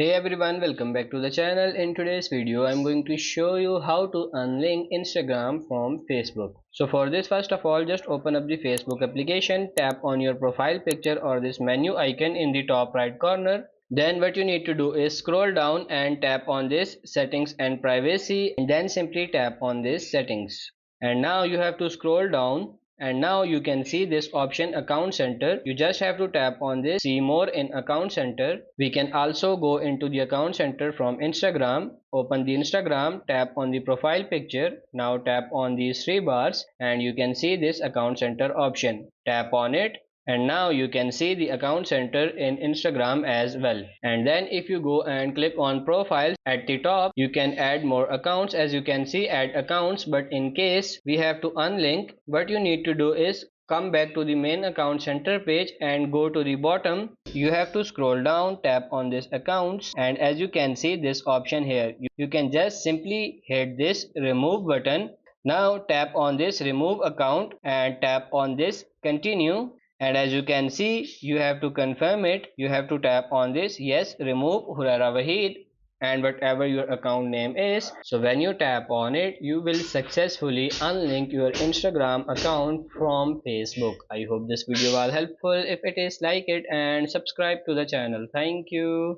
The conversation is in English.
Hey everyone, welcome back to the channel. In today's video, I'm going to show you how to unlink Instagram from Facebook. So for this, first of all, just open up the Facebook application, tap on your profile picture or this menu icon in the top right corner. Then what you need to do is scroll down and tap on this settings and privacy and then simply tap on this settings. And now you have to scroll down and now you can see this option account center. You just have to tap on this see more in account center. We can also go into the account center from Instagram. Open the Instagram, tap on the profile picture. Now tap on these three bars and you can see this account center option. Tap on it and now you can see the account center in Instagram as well. And then if you go and click on profiles at the top, you can add more accounts. As you can see, add accounts, but in case we have to unlink, what you need to do is come back to the main account center page and go to the bottom. You have to scroll down, tap on this accounts, and as you can see this option here, you can just simply hit this remove button. Now tap on this remove account and tap on this continue, and as you can see you have to confirm it. You have to tap on this yes remove Hurara Wahid and whatever your account name is. So when you tap on it, you will successfully unlink your Instagram account from Facebook. I hope this video was helpful. If it is, like it and subscribe to the channel. Thank you.